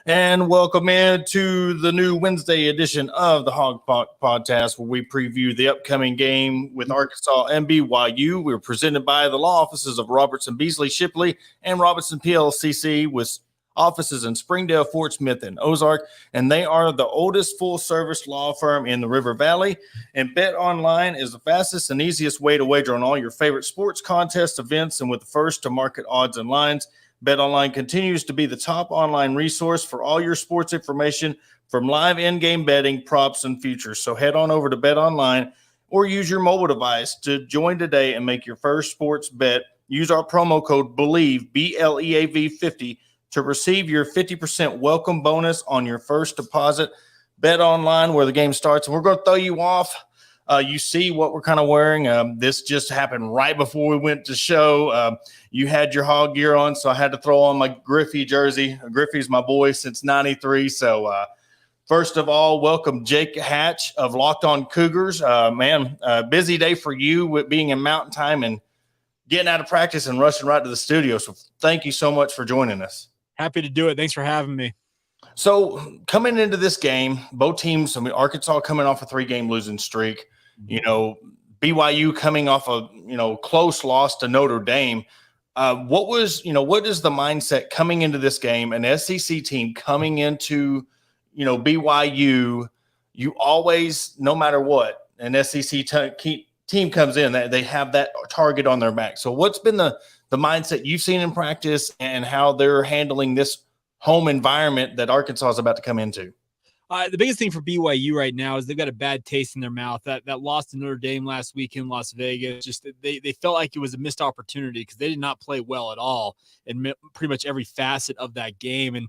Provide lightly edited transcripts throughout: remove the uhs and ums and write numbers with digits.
And welcome into the new Wednesday edition of the Hog Podcast, where we preview the upcoming game with Arkansas and BYU. We're presented by the law offices of Robertson, Beasley, Shipley, and Robinson PLCC, with offices in Springdale, Fort Smith, and Ozark. And they are the oldest full-service law firm in the River Valley. And Bet Online is the fastest and easiest way to wager on all your favorite sports contests, events, and with the first to market odds and lines. BetOnline continues to be the top online resource for all your sports information, from live in-game betting, props, and futures. So head on over to BetOnline or use your mobile device to join today and make your first sports bet. Use our promo code BELIEVE, BLEAV 50, to receive your 50% welcome bonus on your first deposit. BetOnline, where the game starts. And we're going to throw you off. You see what we're kind of wearing. This just happened right before we went to show. You had your hog gear on, so I had to throw on my Griffey jersey. Griffey's my boy since '93. So first of all, welcome Jake Hatch of Locked On Cougars. Busy day for you with being in Mountain Time and getting out of practice and rushing right to the studio. So thank you so much for joining us. Happy to do it. Thanks for having me. So coming into this game, both teams, Arkansas coming off a 3-game losing streak. BYU coming off a, close loss to Notre Dame. What is the mindset coming into this game? An SEC team coming into, BYU, you always, no matter what, an SEC team comes in, they have that target on their back. So what's been the mindset you've seen in practice and how they're handling this home environment that Arkansas is about to come into? The biggest thing for BYU right now is they've got a bad taste in their mouth. That loss to Notre Dame last week in Las Vegas, just they felt like it was a missed opportunity because they did not play well at all in pretty much every facet of that game, and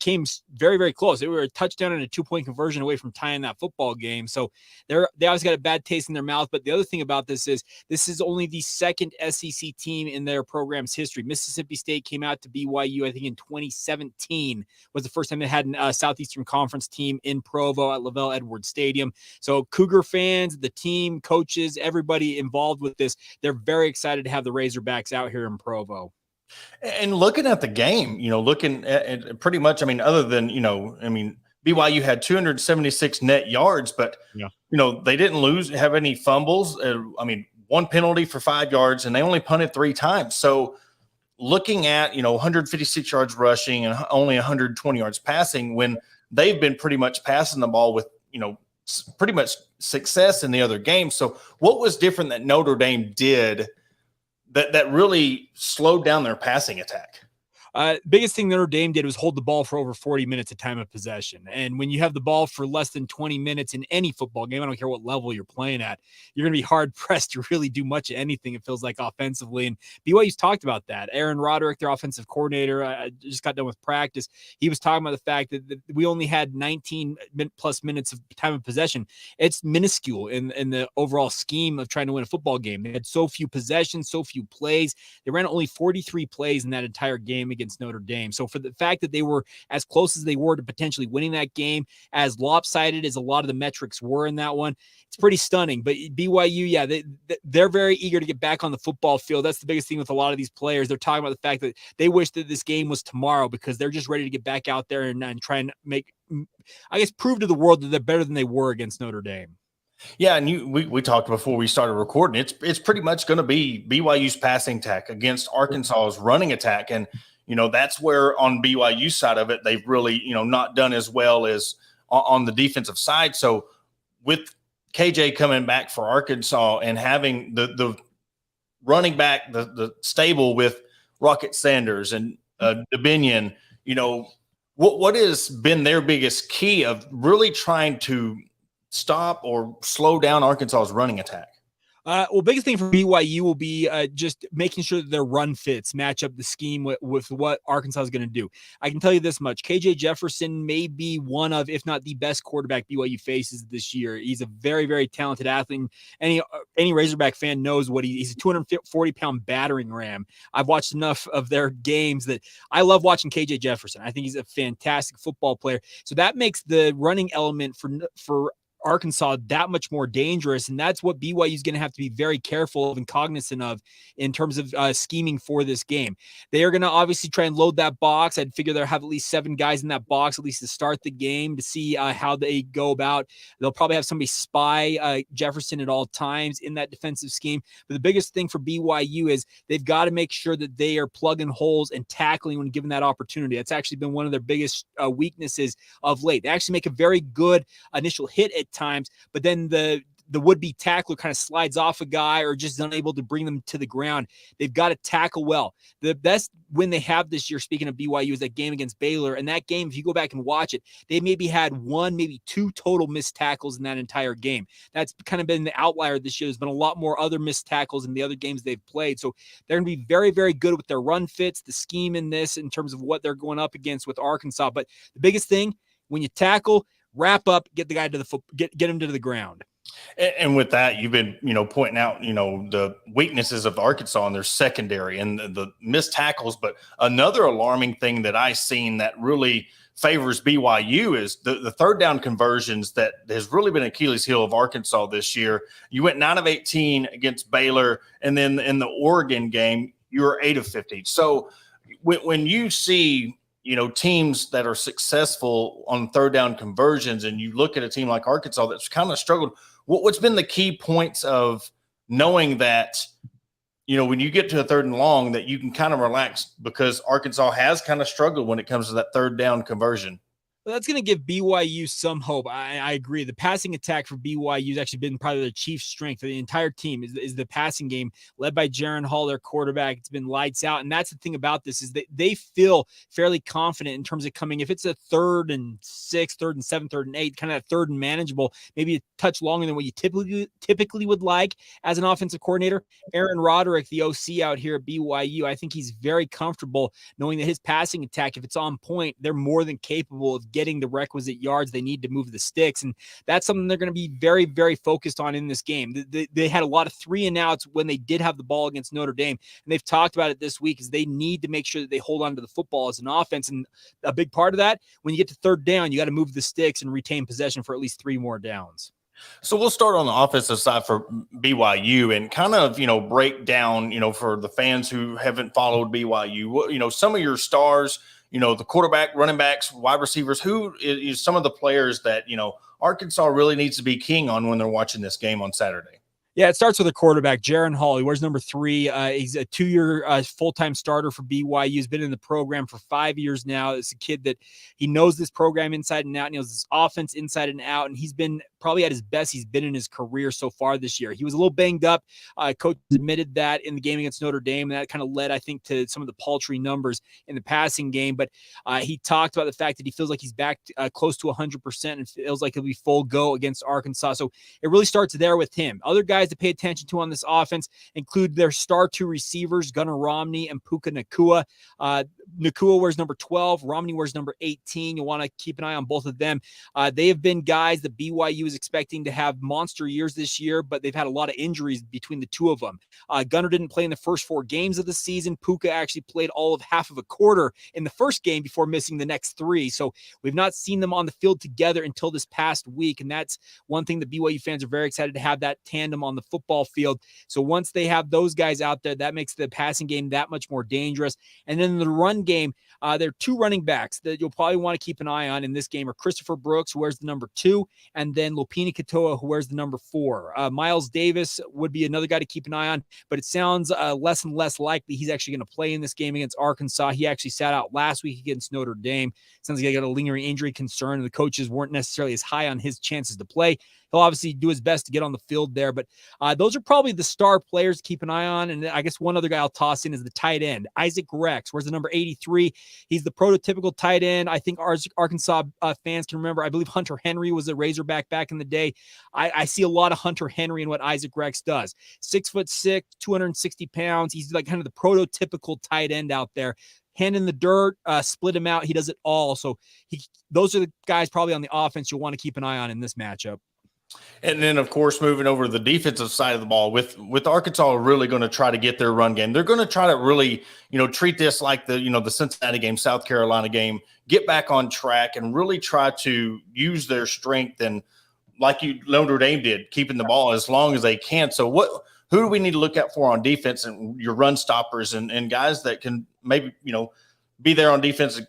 came very, very close. They were a touchdown and a 2-point conversion away from tying that football game. So they always got a bad taste in their mouth. But the other thing about this is only the second SEC team in their program's history. Mississippi State came out to BYU, I think, in 2017 was the first time they had a Southeastern Conference team in Provo at Lavelle Edwards Stadium. So Cougar fans, the team, coaches, everybody involved with this, they're very excited to have the Razorbacks out here in Provo. And looking at the game, looking at pretty much, other than, BYU had 276 net yards, but, they didn't have any fumbles. One penalty for 5 yards, and they only punted 3 times. So looking at, 156 yards rushing and only 120 yards passing, when they've been pretty much passing the ball with, pretty much success in the other games. So what was different that Notre Dame did that really slowed down their passing attack? Biggest thing Notre Dame did was hold the ball for over 40 minutes of time of possession. And when you have the ball for less than 20 minutes in any football game, I don't care what level you're playing at, you're going to be hard pressed to really do much of anything, it feels like, offensively. And BYU's talked about that. Aaron Roderick, their offensive coordinator, I just got done with practice. He was talking about the fact that we only had 19 plus minutes of time of possession. It's minuscule in the overall scheme of trying to win a football game. They had so few possessions, so few plays. They ran only 43 plays in that entire game against Notre Dame. So for the fact that they were as close as they were to potentially winning that game, as lopsided as a lot of the metrics were in that one, it's pretty stunning. But BYU, they're very eager to get back on the football field. That's the biggest thing with a lot of these players. They're talking about the fact that they wish that this game was tomorrow because they're just ready to get back out there and try and prove to the world that they're better than they were against Notre Dame. Yeah, and we talked before we started recording. It's pretty much going to be BYU's passing attack against Arkansas's running attack, and that's where on BYU's side of it they've really not done as well as on the defensive side. So with KJ coming back for Arkansas and having the running back, the stable with Rocket Sanders and Dominion, what has been their biggest key of really trying to stop or slow down Arkansas's running attack? Well, biggest thing for BYU will be just making sure that their run fits match up the scheme with what Arkansas is going to do. I can tell you this much: KJ Jefferson may be one of, if not the best quarterback BYU faces this year. He's a very, very talented athlete. Any Razorback fan knows what he's a 240-pound battering ram. I've watched enough of their games that I love watching KJ Jefferson. I think he's a fantastic football player. So that makes the running element for Arkansas that much more dangerous, and that's what BYU is going to have to be very careful of and cognizant of in terms of scheming for this game. They are going to obviously try and load that box. I'd figure they'll have at least 7 guys in that box at least to start the game to see how they go about. They'll probably have somebody spy Jefferson at all times in that defensive scheme. But the biggest thing for BYU is they've got to make sure that they are plugging holes and tackling when given that opportunity. That's actually been one of their biggest weaknesses of late. They actually make a very good initial hit at times, but then the would-be tackler kind of slides off a guy or just unable to bring them to the ground. They've got to tackle well. The best win they have this year, speaking of BYU, is that game against Baylor. And that game, if you go back and watch it, they maybe had 1, maybe 2 total missed tackles in that entire game. That's kind of been the outlier this year. There's been a lot more other missed tackles in the other games they've played. So they're going to be very, very good with their run fits, the scheme in this in terms of what they're going up against with Arkansas. But the biggest thing, when you tackle, wrap up, get the guy to the foot, get him to the ground. And with that, you've been, pointing out, the weaknesses of Arkansas in their secondary and the missed tackles. But another alarming thing that I've seen that really favors BYU is the third down conversions that has really been Achilles heel of Arkansas this year. You went 9 of 18 against Baylor, and then in the Oregon game, you were 8 of 50. So when you see teams that are successful on third down conversions, and you look at a team like Arkansas that's kind of struggled, what's been the key points of knowing that, when you get to a 3rd and long, that you can kind of relax because Arkansas has kind of struggled when it comes to that third down conversion? Well, that's going to give BYU some hope. I agree. The passing attack for BYU has actually been probably their chief strength for the entire team is the passing game led by Jaron Hall, their quarterback. It's been lights out. And that's the thing about this is that they feel fairly confident in terms of coming. If it's a 3rd and 6, 3rd and 7, 3rd and 8, kind of that 3rd and manageable, maybe a touch longer than what you typically would like as an offensive coordinator. Aaron Roderick, the OC out here at BYU, I think he's very comfortable knowing that his passing attack, if it's on point, they're more than capable of getting the requisite yards they need to move the sticks. And that's something they're going to be very, very focused on in this game. They had a lot of 3 and outs when they did have the ball against Notre Dame. And they've talked about it this week is they need to make sure that they hold on to the football as an offense. And a big part of that, when you get to 3rd down, you got to move the sticks and retain possession for at least 3 more downs. So we'll start on the offensive side for BYU and kind of, break down, for the fans who haven't followed BYU, some of your stars, the quarterback, running backs, wide receivers, who is some of the players that, Arkansas really needs to be keying on when they're watching this game on Saturday? Yeah, it starts with a quarterback, Jaron Hall. He wears number 3. He's a 2-year full-time starter for BYU. He's been in the program for 5 years now. It's a kid that he knows this program inside and out, and he knows this offense inside and out, and he's been probably at his best he's been in his career so far this year. He was a little banged up. Coach admitted that in the game against Notre Dame, and that kind of led, I think, to some of the paltry numbers in the passing game. But he talked about the fact that he feels like he's back close to 100% and feels like he'll be full go against Arkansas. So it really starts there with him. Other guys to pay attention to on this offense include their star 2 receivers, Gunnar Romney and Puka Nacua. Nacua wears number 12. Romney wears number 18. You'll want to keep an eye on both of them. They have been guys that BYU is expecting to have monster years this year, but they've had a lot of injuries between the 2 of them. Gunnar didn't play in the first 4 games of the season. Puka actually played all of half of a quarter in the first game before missing the next 3. So we've not seen them on the field together until this past week. And that's one thing that BYU fans are very excited to have that tandem on the football field. So once they have those guys out there, that makes the passing game that much more dangerous. And then in the run game, there are 2 running backs that you'll probably want to keep an eye on in this game are Christopher Brooks, who wears the number 2, and then Lopini Katoa, who wears the number 4. Miles Davis would be another guy to keep an eye on, but it sounds less and less likely he's actually going to play in this game against Arkansas. He actually sat out last week against Notre Dame. Sounds like he got a lingering injury concern, and the coaches weren't necessarily as high on his chances to play. he'll obviously do his best to get on the field there. But those are probably the star players to keep an eye on. And I guess one other guy I'll toss in is the tight end, Isaac Rex. Where's the number 83? He's the prototypical tight end. I think Arkansas fans can remember. I believe Hunter Henry was a Razorback back in the day. I see a lot of Hunter Henry in what Isaac Rex does. 6'6", 260 pounds. He's like kind of the prototypical tight end out there. Hand in the dirt, split him out. He does it all. So those are the guys probably on the offense you'll want to keep an eye on in this matchup. And then, of course, moving over to the defensive side of the ball, with Arkansas really going to try to get their run game. They're going to try to really, treat this like the Cincinnati game, South Carolina game, get back on track and really try to use their strength and, like Notre Dame did, keeping the ball as long as they can. So who do we need to look out for on defense and your run stoppers and guys that can maybe, be there on defense and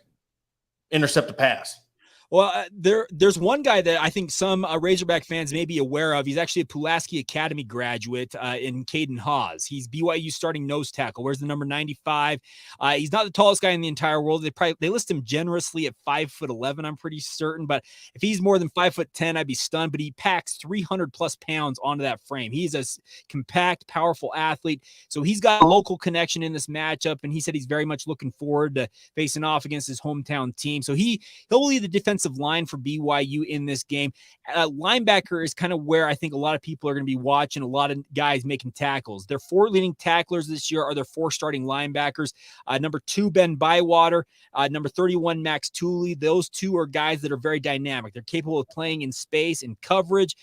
intercept the pass? Well, there's one guy that I think some Razorback fans may be aware of. He's actually a Pulaski Academy graduate in Caden Haas. He's BYU starting nose tackle. Where's the number 95? He's not the tallest guy in the entire world. They list him generously at 5'11", I'm pretty certain. But if he's more than 5'10", I'd be stunned. But he packs 300 plus pounds onto that frame. He's a compact, powerful athlete. So he's got a local connection in this matchup, and he said he's very much looking forward to facing off against his hometown team. So he'll lead the defensive line for BYU in this game. Linebacker is kind of where I think a lot of people are going to be watching a lot of guys making tackles. Their 4 leading tacklers this year are their 4 starting linebackers. Number 2, Ben Bywater. Number 31, Max Tooley. Those 2 are guys that are very dynamic. They're capable of playing in space and coverage.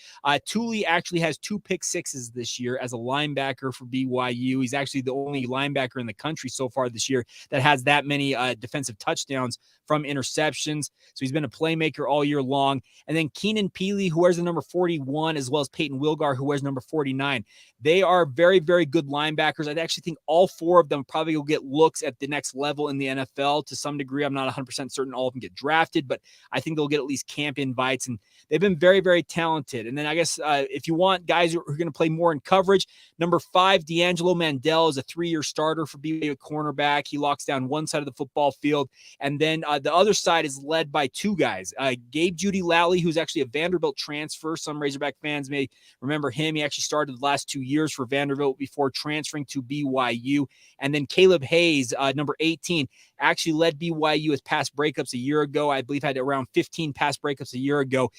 Tooley actually has 2 pick sixes this year as a linebacker for BYU. He's actually the only linebacker in the country so far this year that has that many defensive touchdowns from interceptions. So he's been a playmaker all year long. And then Keenan Peely, who wears the number 41, as well as Peyton Wilgar, who wears number 49. They are very, very good linebackers. I actually think all 4 of them probably will get looks at the next level in the NFL to some degree. I'm not 100% certain all of them get drafted, but I think they'll get at least camp invites. And they've been very, very talented. And then I guess if you want guys who are going to play more in coverage, number 5, D'Angelo Mandel is a 3-year starter for BYU cornerback. He locks down one side of the football field. And then the other side is led by 2 guys. Gabe Judy Lally, who's actually a Vanderbilt transfer. Some Razorback fans may remember him. He actually started the last 2 years for Vanderbilt before transferring to BYU. And then Caleb Hayes, number 18, actually led BYU with pass breakups a year ago. I believe had around 15 pass breakups a year ago.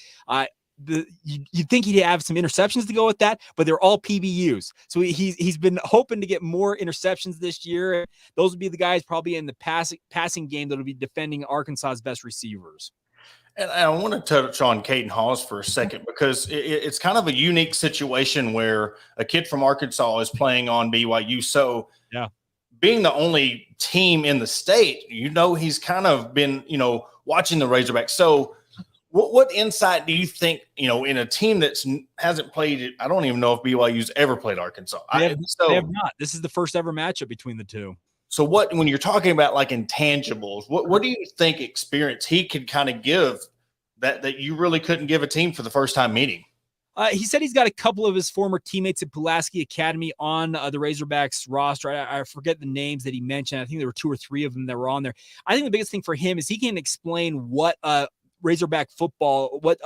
You'd think he'd have some interceptions to go with that, but they're all PBUs. So he's been hoping to get more interceptions this year. Those would be the guys probably in the passing game that'll be defending Arkansas's best receivers. And I want to touch on Caden Haas for a second because it's kind of a unique situation where a kid from Arkansas is playing on BYU. So yeah, being the only team in the state, he's kind of been, watching the Razorbacks. So what insight do you think, in a team that hasn't played it? I don't even know if BYU's ever played Arkansas. They have not. This is the first ever matchup between the 2. So when you're talking about like intangibles, what do you think experience he could kind of give that you really couldn't give a team for the first time meeting? He said he's got a couple of his former teammates at Pulaski Academy on the Razorbacks roster. I forget the names that he mentioned. I think there were 2 or 3 of them that were on there. I think the biggest thing for him is he can explain what Razorback football, what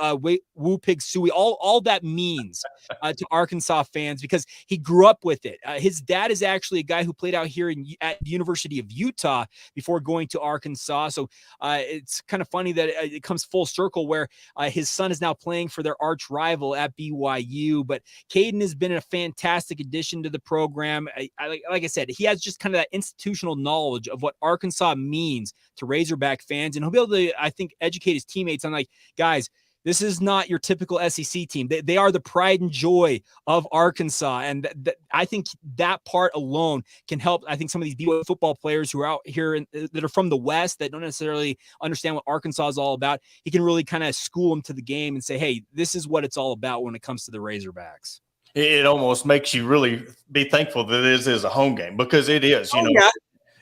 Woo Pig Suey, all that means to Arkansas fans because he grew up with it. His dad is actually a guy who played out here at the University of Utah before going to Arkansas. So it's kind of funny that it comes full circle where his son is now playing for their arch rival at BYU. But Caden has been a fantastic addition to the program. Like I said, he has just kind of that institutional knowledge of what Arkansas means to Razorback fans, and he'll be able to, I think, educate his teammates on like, guys, this is not your typical SEC team. They are the pride and joy of Arkansas. And I think that part alone can help. I think some of these BYU football players who are out here that are from the West that don't necessarily understand what Arkansas is all about, he can really kind of school them to the game and say, hey, this is what it's all about when it comes to the Razorbacks. It almost makes you really be thankful that this is a home game because it is, you know. Yeah.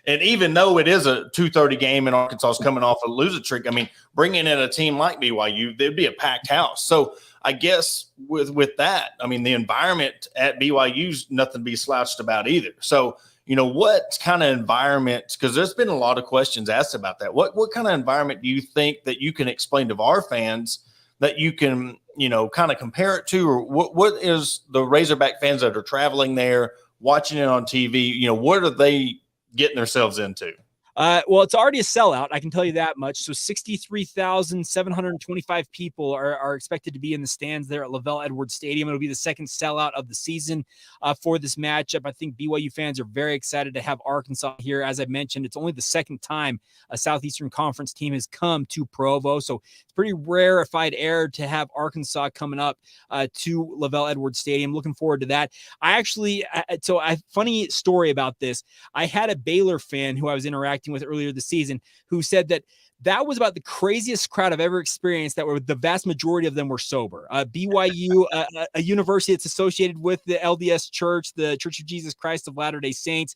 And even though it is a 2:30 game and Arkansas is coming off a losing streak, I mean, bringing in a team like BYU, there'd be a packed house. So I guess with that, I mean, the environment at BYU's nothing to be slouched about either. So, you know, what kind of environment, because there's been a lot of questions asked about that. What kind of environment do you think that you can explain to our fans that you can, kind of compare it to, or what is the Razorback fans that are traveling there, watching it on TV, what are they getting themselves into? Well, it's already a sellout. I can tell you that much. So 63,725 people are expected to be in the stands there at Lavelle Edwards Stadium. It'll be the second sellout of the season for this matchup. I think BYU fans are very excited to have Arkansas here. As I mentioned, it's only the second time a Southeastern Conference team has come to Provo. So it's pretty rarefied air to have Arkansas coming up to Lavelle Edwards Stadium. Looking forward to that. Funny story about this. I had a Baylor fan who I was interacting with earlier this season who said that was about the craziest crowd I've ever experienced, that were the vast majority of them were sober. BYU, a university that's associated with the LDS Church, the Church of Jesus Christ of Latter-day Saints,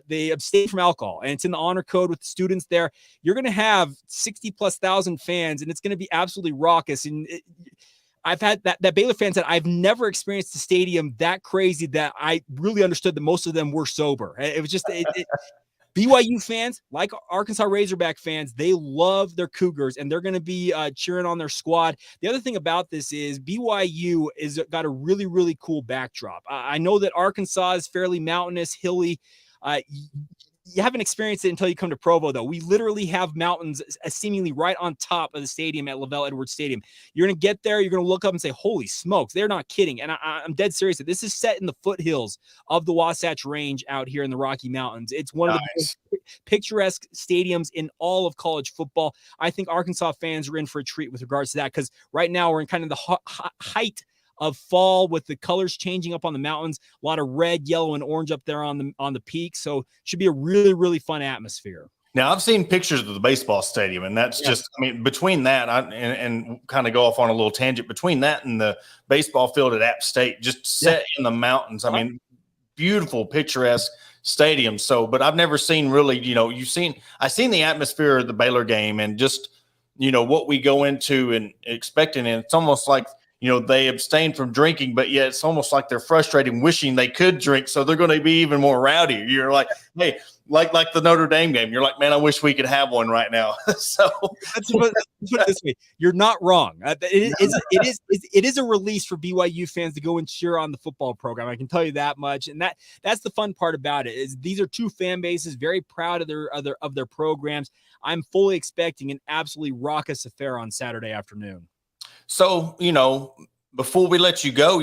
they abstain from alcohol, and it's in the honor code with the students there. You're going to have 60,000+ fans, and it's going to be absolutely raucous. And I've had that Baylor fan said, I've never experienced a stadium that crazy that I really understood that most of them were sober. It was just BYU fans, like Arkansas Razorback fans, they love their Cougars, and they're going to be cheering on their squad. The other thing about this is BYU is got a really, really cool backdrop. I know that Arkansas is fairly mountainous, hilly. You haven't experienced it until you come to Provo, though. We literally have mountains seemingly right on top of the stadium at Lavelle Edwards Stadium. You're going to get there, you're going to look up and say, holy smokes, they're not kidding. And I'm dead serious. This is set in the foothills of the Wasatch Range out here in the Rocky Mountains. It's one of the most picturesque stadiums in all of college football. I think Arkansas fans are in for a treat with regards to that, because right now we're in kind of the height of fall with the colors changing up on the mountains, a lot of red, yellow, and orange up there on the peak. So should be a really, really fun atmosphere. Now, I've seen pictures of the baseball stadium, and that's just, between that, and kind of go off on a little tangent, between that and the baseball field at App State, just set in the mountains. Beautiful, picturesque stadium. So, but I've never seen really, I've seen the atmosphere of the Baylor game, and just, what we go into and expecting, and it's almost like, they abstain from drinking, but yet it's almost like they're frustrated, wishing they could drink, so they're going to be even more rowdy. You're like, hey, like the Notre Dame game. You're like, man, I wish we could have one right now. So let's put it this way: you're not wrong. It is a release for BYU fans to go and cheer on the football program. I can tell you that much. And that's the fun part about it, is these are two fan bases very proud of their programs. I'm fully expecting an absolutely raucous affair on Saturday afternoon. So, before we let you go,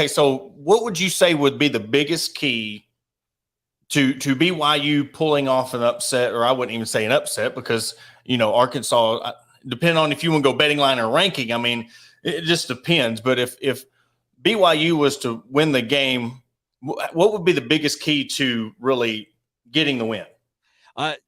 so what would you say would be the biggest key to BYU pulling off an upset? Or I wouldn't even say an upset, because, Arkansas, depending on if you want to go betting line or ranking, it just depends. But if BYU was to win the game, what would be the biggest key to really getting the win?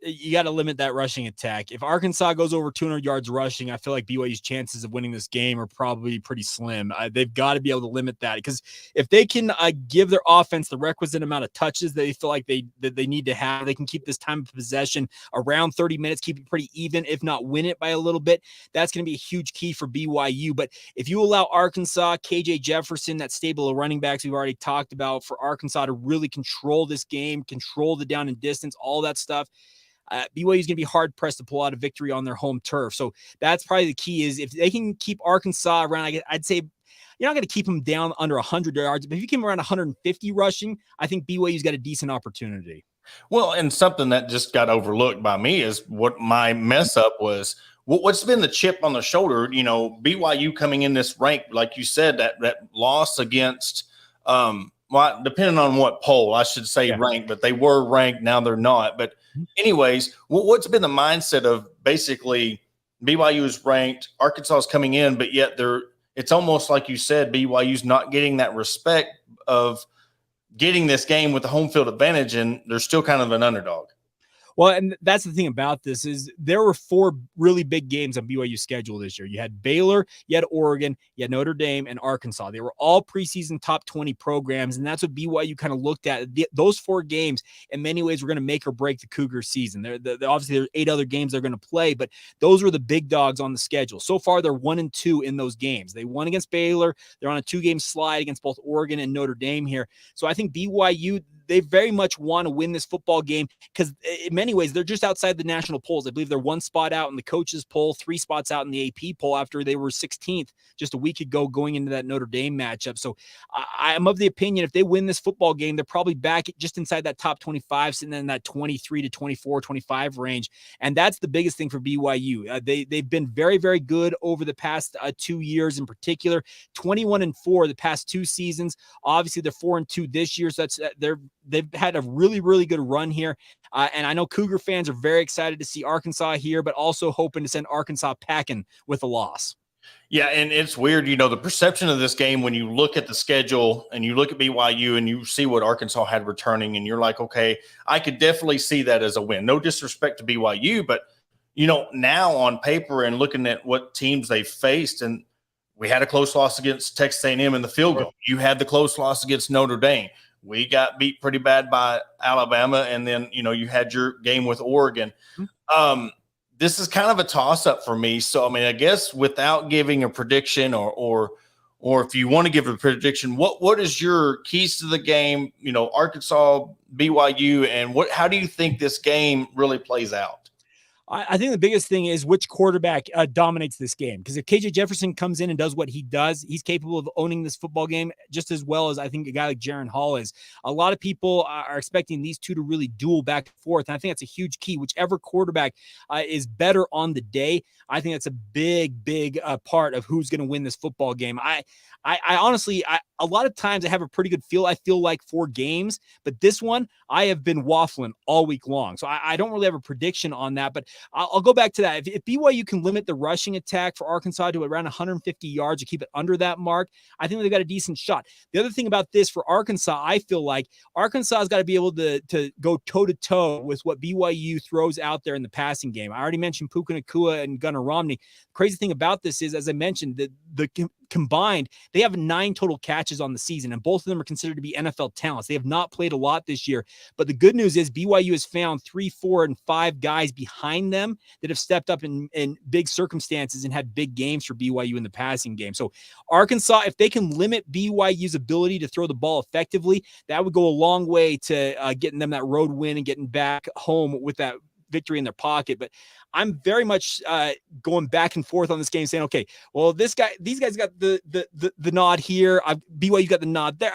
You got to limit that rushing attack. If Arkansas goes over 200 yards rushing, I feel like BYU's chances of winning this game are probably pretty slim. They've got to be able to limit that, because if they can give their offense the requisite amount of touches that they feel like they need to have, they can keep this time of possession around 30 minutes, keep it pretty even, if not win it by a little bit. That's going to be a huge key for BYU. But if you allow Arkansas, KJ Jefferson, that stable of running backs we've already talked about, for Arkansas to really control this game, control the down and distance, all that stuff, BYU is going to be hard pressed to pull out a victory on their home turf. So that's probably the key, is if they can keep Arkansas around, I'd say you're not going to keep them down under 100 yards, but if you keep them around 150 rushing, I think BYU's got a decent opportunity. Well, and something that just got overlooked by me is what my mess up was. What's been the chip on the shoulder? BYU coming in this rank, like you said, that loss against depending on what poll, I should say ranked, but they were ranked. Now they're not. But anyways, what's been the mindset of basically BYU is ranked, Arkansas is coming in, but yet it's almost like you said, BYU's not getting that respect of getting this game with the home field advantage, and they're still kind of an underdog. Well, and that's the thing about this, is there were 4 really big games on BYU's schedule this year. You had Baylor, you had Oregon, you had Notre Dame, and Arkansas. They were all preseason top 20 programs, and that's what BYU kind of looked at. Those 4 games, in many ways, were going to make or break the Cougars season. Obviously, there's 8 other games they're going to play, but those were the big dogs on the schedule. So far, they're 1-2 in those games. They won against Baylor. They're on a 2-game slide against both Oregon and Notre Dame here. So I think BYU, they very much want to win this football game because in many ways they're just outside the national polls. I believe they're one spot out in the coaches poll, 3 spots out in the AP poll after they were 16th just a week ago going into that Notre Dame matchup. So I'm of the opinion if they win this football game, they're probably back just inside that top 25, sitting in that 23 to 24, 25 range. And that's the biggest thing for BYU. They've been very, very good over the past 2 years in particular, 21-4 the past 2 seasons. Obviously, they're 4-2 this year. So they've had a really, really good run here. And I know Cougar fans are very excited to see Arkansas here, but also hoping to send Arkansas packing with a loss. Yeah, and it's weird, the perception of this game when you look at the schedule and you look at BYU and you see what Arkansas had returning, and you're like, okay, I could definitely see that as a win. No disrespect to BYU, but now on paper and looking at what teams they faced, and we had a close loss against Texas A&M in the field goal. You had the close loss against Notre Dame. We got beat pretty bad by Alabama, and then you had your game with Oregon. This is kind of a toss-up for me. So, I mean, I guess without giving a prediction or if you want to give a prediction, what is your keys to the game, Arkansas, BYU, and how do you think this game really plays out? I think the biggest thing is which quarterback dominates this game. Because if KJ Jefferson comes in and does what he does, he's capable of owning this football game just as well as I think a guy like Jaron Hall is. A lot of people are expecting these two to really duel back and forth. And I think that's a huge key. Whichever quarterback is better on the day, I think that's a big, big part of who's going to win this football game. I honestly, a lot of times I have a pretty good feel. I feel like 4 games, but this one I have been waffling all week long. So I don't really have a prediction on that, but I'll go back to that. If BYU can limit the rushing attack for Arkansas to around 150 yards or keep it under that mark, I think they've got a decent shot. The other thing about this for Arkansas, I feel like Arkansas has got to be able to go toe-to-toe with what BYU throws out there in the passing game. I already mentioned Puka Nacua and Gunnar Romney. The crazy thing about this is, as I mentioned, the combined, they have 9 total catches on the season, and both of them are considered to be NFL talents. They have not played a lot this year, but the good news is BYU has found 3, 4, and 5 guys behind them that have stepped up in big circumstances and had big games for BYU in the passing game. So Arkansas, if they can limit BYU's ability to throw the ball effectively, that would go a long way to getting them that road win and getting back home with that victory in their pocket. But I'm very much going back and forth on this game, saying, okay, well, these guys got the nod here. BYU got the nod there.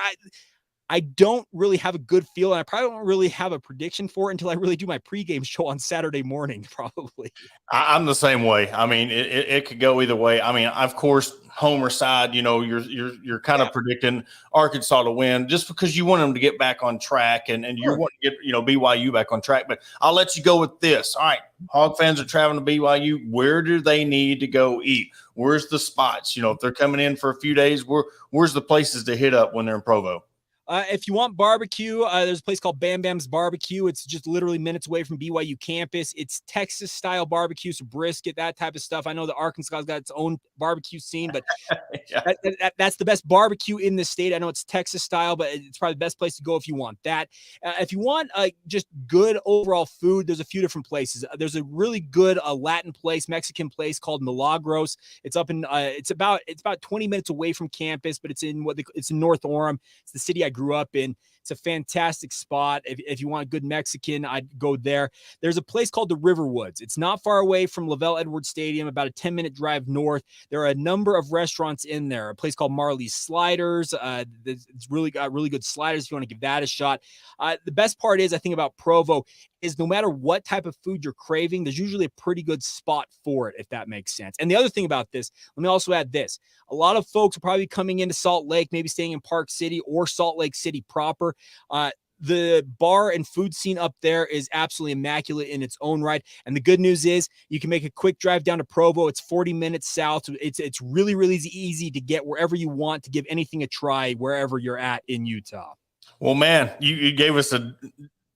I don't really have a good feel, and I probably don't really have a prediction for it until I really do my pregame show on Saturday morning, probably. I'm the same way. I mean, it could go either way. I mean, of course, Homer side, you're kind of predicting Arkansas to win just because you want them to get back on track and you want to get, BYU back on track. But I'll let you go with this. All right, Hog fans are traveling to BYU. Where do they need to go eat? Where's the spots? If they're coming in for a few days, where's the places to hit up when they're in Provo? If you want barbecue, there's a place called Bam Bam's Barbecue. It's just literally minutes away from BYU campus. It's Texas-style barbecue, so brisket, that type of stuff. I know that Arkansas's got its own barbecue scene, but yeah. That's the best barbecue in the state. I know it's Texas-style, but it's probably the best place to go if you want that. If you want just good overall food, there's a few different places. There's a really good Latin place, Mexican place called Milagros. It's up in it's about 20 minutes away from campus, but it's in North Orem. It's the city I grew up in. It's a fantastic spot. If you want good Mexican, I'd go there. There's a place called the Riverwoods. It's not far away from Lavelle Edwards Stadium, about a 10-minute drive north. There are a number of restaurants in there. A place called Marley's Sliders. It's really got really good sliders if you want to give that a shot. The best part is, I think, about Provo is no matter what type of food you're craving, there's usually a pretty good spot for it, if that makes sense. And the other thing about this, let me also add this. A lot of folks are probably coming into Salt Lake, maybe staying in Park City or Salt Lake City proper. The bar and food scene up there is absolutely immaculate in its own right. And the good news is you can make a quick drive down to Provo. It's 40 minutes south. It's really, really easy to get wherever you want to give anything a try, wherever you're at in Utah. Well, man, you gave us a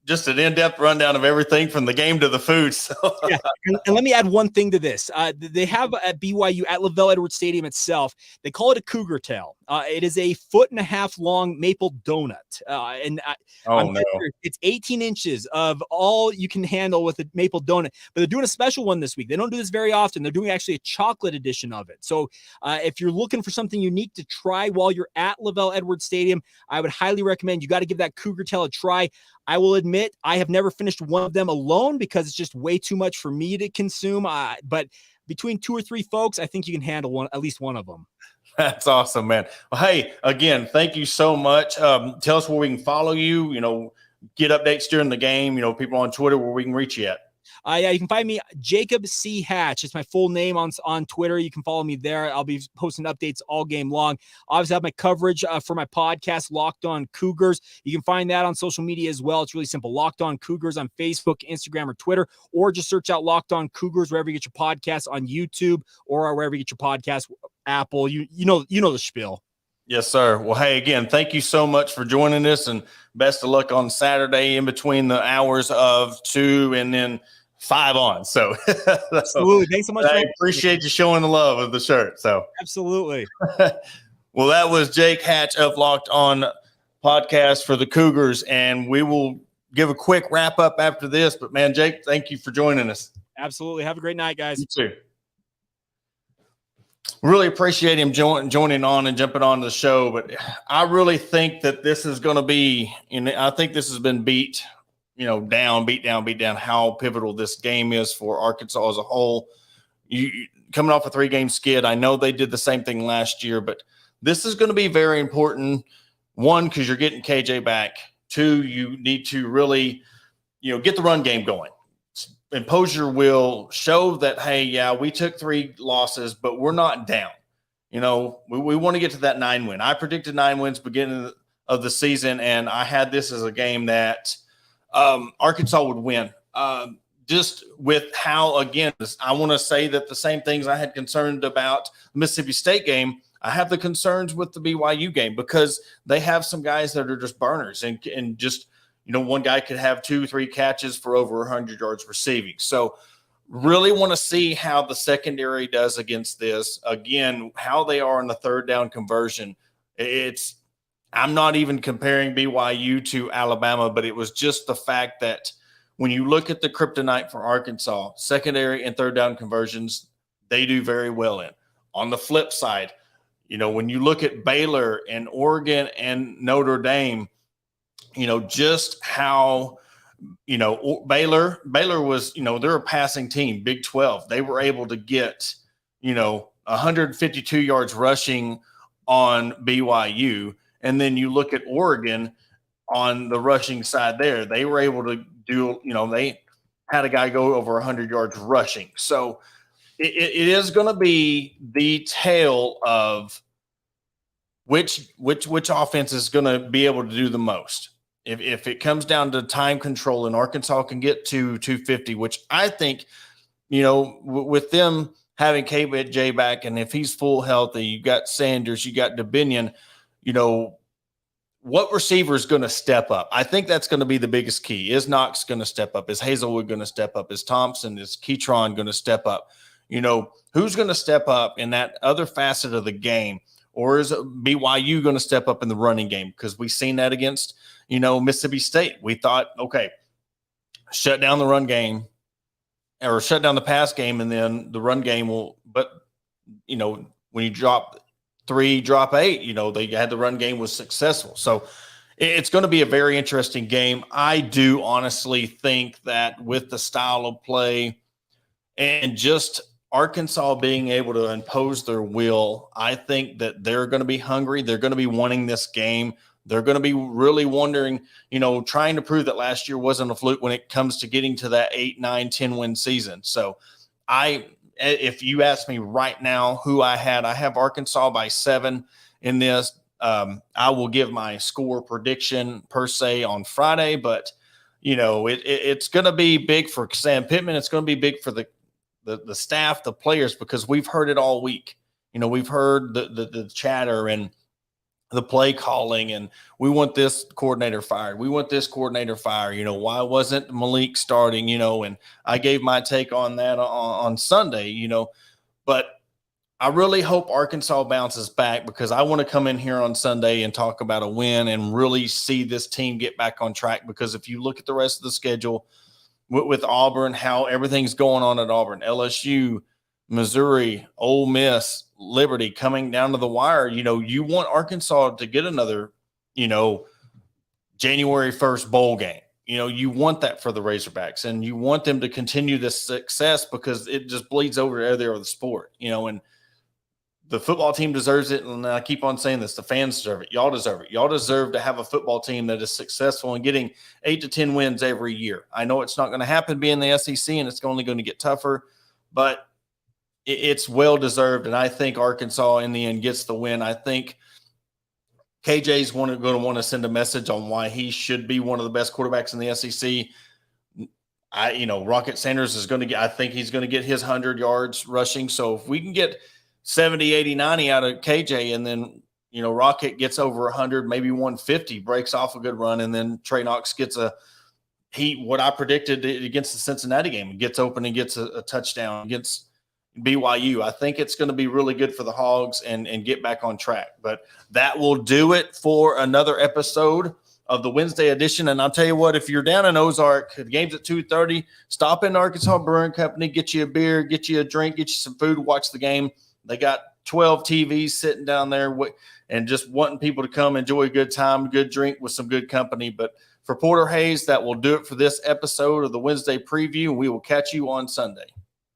just an in-depth rundown of everything from the game to the food. So Yeah, and let me add one thing to this. They have at BYU at LaVell Edwards Stadium itself. They call it a Cougar tail. It is a 1.5 foot long maple donut, I'm no, sure it's 18 inches of all you can handle with a maple donut. But they're doing a special one this week. They don't do this very often. They're doing actually a chocolate edition of it. So if you're looking for something unique to try while you're at LaVell Edwards Stadium, I would highly recommend you got to give that Cougar tail a try. I will admit I have never finished one of them alone because it's just way too much for me to consume. But between 2 or 3 folks, I think you can handle at least one of them. That's awesome, man. Well, hey, again, thank you so much. Tell us where we can follow you, get updates during the game, people on Twitter where we can reach you at. Yeah, you can find me Jacob C. Hatch. It's my full name on Twitter. You can follow me there. I'll be posting updates all game long. Obviously, I have my coverage for my podcast, Locked On Cougars. You can find that on social media as well. It's really simple. Locked On Cougars on Facebook, Instagram, or Twitter, or just search out Locked On Cougars wherever you get your podcasts on YouTube or wherever you get your podcast, Apple. You know the spiel. Yes, sir. Well, hey, again, thank you so much for joining us, and best of luck on Saturday in between the hours of 2 and then 5 on. So absolutely. Thanks so much. I appreciate you showing the love of the shirt. So absolutely. Well, that was Jake Hatch of Locked On Podcast for the Cougars, and we will give a quick wrap up after this. But man, Jake, thank you for joining us. Absolutely. Have a great night, guys. You too. Really appreciate him joining on and jumping on the show. But I really think that this is going to be, and I think this has been beat down how pivotal this game is for Arkansas as a whole. You coming off a 3-game skid. I know they did the same thing last year, but this is going to be very important. 1, because you're getting KJ back. 2, you need to really, get the run game going. Impose your will, show that, hey, yeah, we took 3 losses, but we're not down. We want to get to that 9 win. I predicted 9 wins beginning of the season, and I had this as a game that Arkansas would win. Just with how, again, I want to say that the same things I had concerned about the Mississippi State game, I have the concerns with the BYU game because they have some guys that are just burners and just, one guy could have 2-3 catches for over 100 yards receiving. So really want to see how the secondary does against this. Again, how they are in the 3rd down conversion. I'm not even comparing BYU to Alabama, but it was just the fact that when you look at the kryptonite for Arkansas, secondary and 3rd down conversions, they do very well in. On the flip side, when you look at Baylor and Oregon and Notre Dame, just how, Baylor was, they're a passing team, Big 12. They were able to get, 152 yards rushing on BYU. And then you look at Oregon on the rushing side there. They were able to do, they had a guy go over 100 yards rushing. So it is going to be the tale of which offense is going to be able to do the most. If it comes down to time control and Arkansas can get to 250, which I think, with them having KJ back, and if he's full healthy, you got Sanders, you got DeBinion, what receiver is going to step up? I think that's going to be the biggest key. Is Knox going to step up? Is Hazelwood going to step up? Is Thompson, is Keytron going to step up? Who's going to step up in that other facet of the game? Or is BYU going to step up in the running game? Because we've seen that against, Mississippi State. We thought, okay, shut down the run game or shut down the pass game, and then the run game will – but, when you drop 3, drop 8, they had the run game was successful. So it's going to be a very interesting game. I do honestly think that with the style of play and just Arkansas being able to impose their will, I think that they're going to be hungry. They're going to be wanting this game. They're going to be really wondering, trying to prove that last year wasn't a fluke when it comes to getting to that 8, 9, 10 win season. So if you ask me right now who I have Arkansas by 7 in this. I will give my score prediction per se on Friday, but it's going to be big for Sam Pittman. It's going to be big for the staff, the players, because we've heard it all week. We've heard the chatter, and the play calling, and we want this coordinator fired. We want this coordinator fired. Why wasn't Malik starting? And I gave my take on that on Sunday, but I really hope Arkansas bounces back, because I want to come in here on Sunday and talk about a win and really see this team get back on track. Because if you look at the rest of the schedule with Auburn, how everything's going on at Auburn, LSU, Missouri, Ole Miss, Liberty coming down to the wire, you want Arkansas to get another, January 1st bowl game. You want that for the Razorbacks, and you want them to continue this success, because it just bleeds over to the sport, and the football team deserves it. And I keep on saying this, the fans deserve it. Y'all deserve it. Y'all deserve to have a football team that is successful and getting 8 to 10 wins every year. I know it's not going to happen being the SEC, and it's only going to get tougher, but it's well-deserved. And I think Arkansas in the end gets the win. I think KJ's going to want to send a message on why he should be one of the best quarterbacks in the SEC. Rocket Sanders is going to get, I think he's going to get his 100 yards rushing. So if we can get 70, 80, 90 out of KJ, and then, Rocket gets over 100, maybe 150, breaks off a good run, and then Trey Knox gets what I predicted against the Cincinnati game, gets open and gets a touchdown against BYU. I think it's going to be really good for the Hogs and get back on track. But that will do it for another episode of the Wednesday edition. And I'll tell you what, if you're down in Ozark, the game's at 2:30, stop in Arkansas Brewing Company, get you a beer, get you a drink, get you some food, watch the game. They got 12 TVs sitting down there and just wanting people to come enjoy a good time, good drink with some good company. But for Porter Hayes, that will do it for this episode of the Wednesday preview, and we will catch you on Sunday.